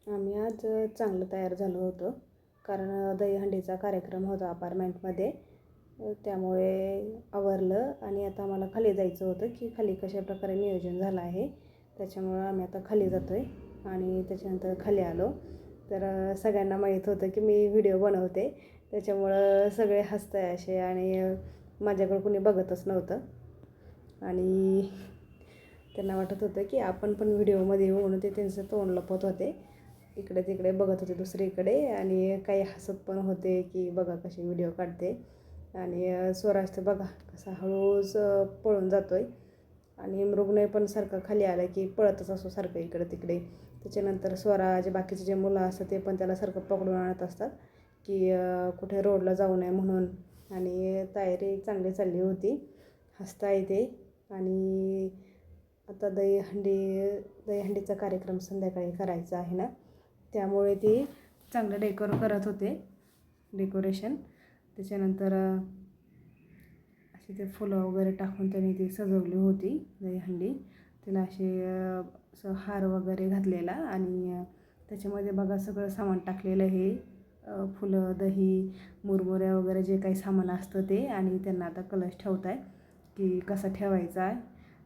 आम्ही आज चांगलं तयार झालो होतो कारण दहीहंडीचा कार्यक्रम होता अपार्टमेंटमध्ये. त्यामुळे आवरलं आणि आता आम्हाला खाली जायचं होतं की खाली कशा प्रकारे नियोजन झालं आहे. त्याच्यामुळं आम्ही आता खाली जातो आहे आणि त्याच्यानंतर खाली आलो तर सगळ्यांना माहीत होतं की मी व्हिडिओ बनवते. त्याच्यामुळं सगळे हसताय असे आणि माझ्याकडं कोणी बघतच नव्हतं आणि त्यांना वाटत होतं की आपण पण व्हिडिओमध्ये येऊ म्हणून ते त्यांचं तोंड लपवत होते. इकडे तिकडे बघत होते दुसरीकडे आणि काही हसत पण होते की बघा कशी व्हिडिओ काढते. आणि स्वराज तर बघा कसा हळूच पळून जातो आहे आणि मृगनय पण सारखं खाली आलं की पळतच असतो सारखं इकडे तिकडे. त्याच्यानंतर स्वराज बाकीचे जे मुलं असतात ते पण त्याला सारखं पकडून आणत असतात की कुठे रोडला जाऊ नये म्हणून. आणि तयारी चांगली चालली होती, हसता येते. आणि आता दहीहंडीचा कार्यक्रम संध्याकाळी करायचा आहे ना, त्यामुळे ती चांगलं करत होते डेकोरेशन. त्याच्यानंतर असे ते फुलं वगैरे टाकून त्यांनी ती सजवली होती दहीहंडी. तिला असं हार वगैरे घातलेला आणि त्याच्यामध्ये बघा सगळं सामान टाकलेलं आहे. फुलं, दही, मुरमुऱ्या वगैरे जे काही सामान असतं ते. आणि त्यांना आता कलश ठेवत आहे की कसा ठेवायचा आहे.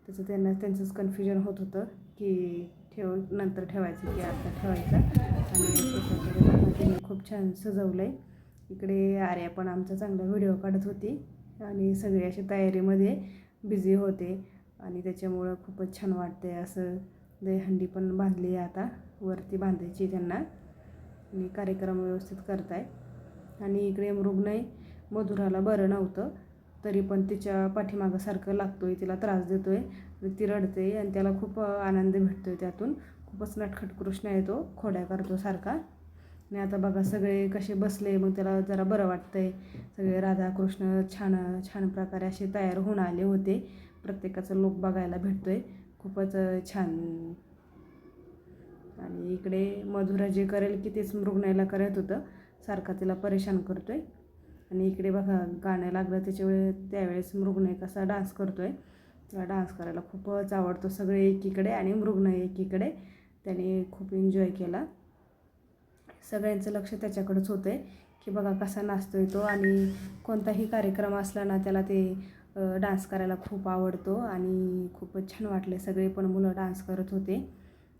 त्यांचंच कन्फ्युजन होत होतं की नंतर ठेवायचं की आता ठेवायचं. आणि त्यांनी खूप छान सजवलं आहे. इकडे आर्या पण आमचा चांगला व्हिडिओ काढत होती आणि सगळे असे तयारीमध्ये बिझी होते आणि त्याच्यामुळं खूपच छान वाटते. असं दहीहंडी पण बांधली आहे, आता वरती बांधायची त्यांना आणि कार्यक्रम व्यवस्थित करताय. आणि इकडे मृगनय मधुराला बरं नव्हतं तरी पण तिच्या पाठीमागं सारखं लागतो आहे, तिला त्रास देतो आहे, ती रडते आणि त्याला खूप आनंद भेटतो आहे त्यातून. खूपच नटखट कृष्ण आहे तो, खोड्या करतो सारखा. आणि आता बघा सगळे कसे बसले, मग त्याला जरा बरं वाटतं आहे. सगळे राधाकृष्ण छान छान प्रकारे असे तयार होऊन आले होते. प्रत्येकाचा लूक बघायला भेटतो आहे, खूपच छान. आणि इकडे मधुरा जे करेल की तेच मृगनयला करत होतं, सारखा तिला परेशान करतो आहे. आणि इकडे बघा गाणं लागलं त्यावेळेस मृगनय कसा डान्स करतो आहे. त्याला डान्स करायला खूपच आवडतो. सगळे एकीकडे आणि मृगनय एकीकडे. त्याने खूप एन्जॉय केला. सगळ्यांचं लक्ष त्याच्याकडेच होतं आहे की बघा कसा नाचतो आहे तो. आणि कोणताही कार्यक्रम असला ना त्याला ते डान्स करायला खूप आवडतो आणि खूपच छान वाटले. सगळे पण मुलं डान्स करत होते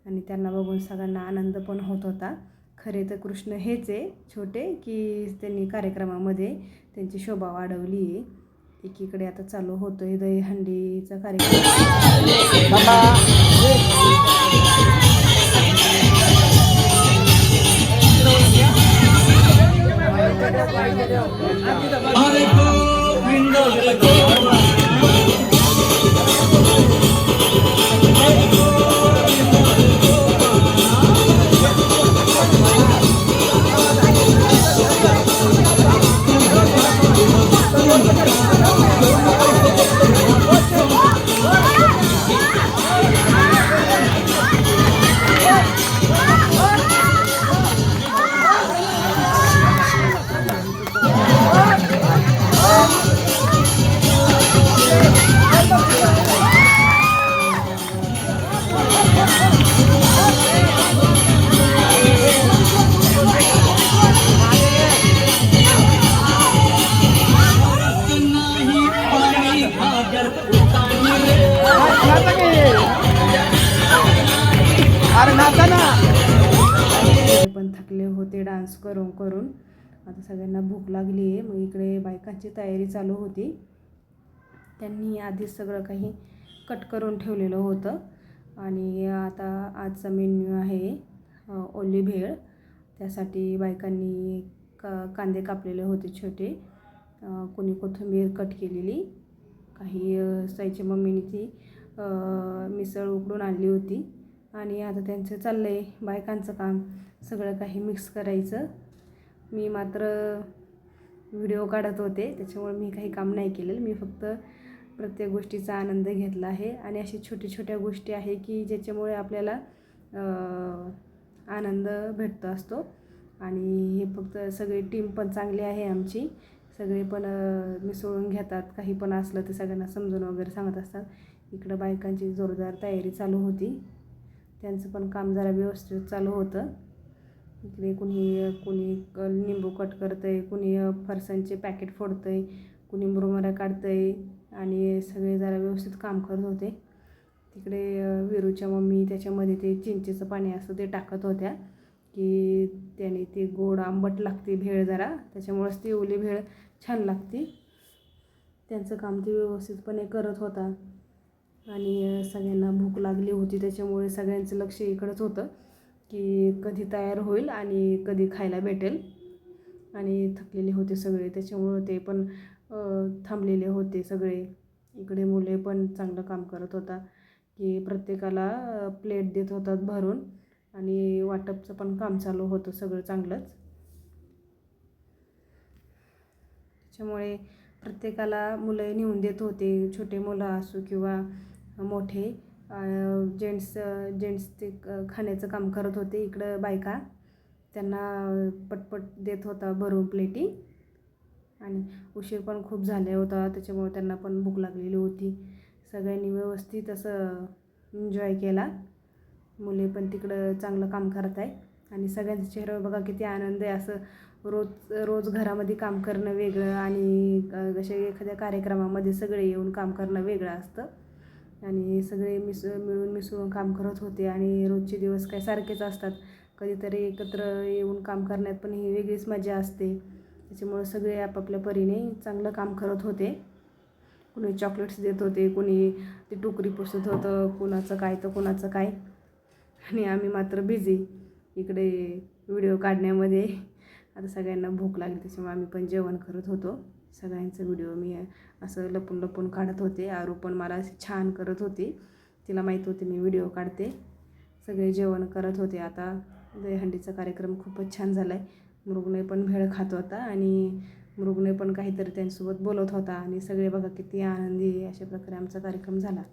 आणि त्यांना बघून सगळ्यांना आनंद पण होत होता. खरे तर कृष्ण हेच आहे छोटे की त्यांनी कार्यक्रमामध्ये त्यांची शोभा वाढवली आहे. एकीकडे आता चालू होतो आहे दहीहंडीचा कार्यक्रम. पण थकले होते डान्स करून करून. आता सगळ्यांना भूक लागली आहे. मग इकडे बायकांची तयारी चालू होती. त्यांनी आधीच सगळं काही कट करून ठेवलेलं होतं. आणि आता आजचा मेन्यू आहे ओली भेळ. त्यासाठी बायकांनी कांदे कापलेले होते छोटे, कोणी कोथिंबीर कट केलेली, काही साईच्या मम्मीने ती मिसळ उकडून आणली होती. आणि आता त्यांचं चाललं आहे बायकांचं काम सगळं काही मिक्स करायचं. मी मात्र व्हिडिओ काढत होते त्याच्यामुळे मी काही काम नाही केलेलं. मी फक्त प्रत्येक गोष्टीचा आनंद घेतला आहे. आणि अशी छोट्या छोट्या गोष्टी आहे की ज्याच्यामुळे आपल्याला आनंद भेटतो असतो. आणि हे फक्त सगळी टीम पण चांगली आहे आमची. सगळे पण मिसळून घेतात, काही पण असलं ते सगळ्यांना समजून वगैरे सांगत असतात. इकडं बायकांची जोरदार तयारी चालू होती, त्यांचं पण काम जरा व्यवस्थित चालू होतं. इकडे कोणी लिंबू कट करतं आहे, कुणी फरसाणचे पॅकेट फोडतं आहे, कुणी मुरमुऱ्या काढतं आहे आणि सगळे जरा व्यवस्थित काम करत होते. तिकडे विरूच्या मम्मी त्याच्यामध्ये ते चिंचेचं पाणी असतं ते टाकत होत्या की त्याने ती गोड आंबट लागते भेळ जरा, त्याच्यामुळेच ती ओली भेळ छान लागते. त्यांचं काम ते व्यवस्थितपणे करत होता आणि सगळ्यांना भूक लागली होती, त्याच्यामुळे सगळ्यांचं लक्ष इकडंच होतं की कधी तयार होईल आणि कधी खायला भेटेल. आणि थकलेले होते सगळे, त्याच्यामुळं ते पण थांबलेले होते सगळे. इकडे मुले पण चांगलं काम करत होता की प्रत्येकाला प्लेट देत होतात भरून आणि वाटपचं पण काम चालू होतं सगळं चांगलंच. त्याच्यामुळे प्रत्येकाला मुलं नेऊन देत होते, छोटे मुलं असो किंवा मोठे. जेंट्स ते खाण्याचं काम करत होते. इकडं बायका त्यांना पटपट देत होता भरून प्लेटी. आणि उशीर पण खूप झाला होता, त्याच्यामुळे त्यांना पण भूक लागलेली होती. सगळ्यांनी व्यवस्थित असं एन्जॉय केला. मुले पण तिकडं चांगलं काम करत आहे आणि सगळ्यांच्या चेहऱ्यावर बघा किती आनंद आहे. असं रोज घरामध्ये काम करणं वेगळं आणि अशा एखाद्या कार्यक्रमामध्ये सगळे येऊन काम करणं वेगळं असतं. आणि सगळे मिळून मिसळून काम करत होते आणि रोजचे दिवस काय सारखेच असतात. कधीतरी एकत्र येऊन काम करण्यात पण ही वेगळीच मजा असते. त्याच्यामुळं सगळे आपापल्या परीने चांगलं काम करत होते. कुणी चॉकलेट्स देत होते, कुणी ती टोकरी पुसत होतं, कुणाचं काय तर कुणाचं काय. आणि आम्ही मात्र बिझी इकडे व्हिडिओ काढण्यामध्ये. आता सगळ्यांना भूक लागली त्याच्यामुळे आम्ही पण जेवण करत होतो. सगळ्यांचं व्हिडिओ मी असं लपून काढत होते. आरू पण मला अशी छान करत होती, तिला माहीत होते मी व्हिडिओ काढते. सगळे जेवण करत होते. आता दहीहंडीचा कार्यक्रम खूपच छान झाला आहे. मृगनय पण भेळ खात होता आणि मृगनय पण काहीतरी त्यांच्यासोबत बोलत होता आणि सगळे बघा किती आनंदी अशा प्रकारे आमचा कार्यक्रम झाला.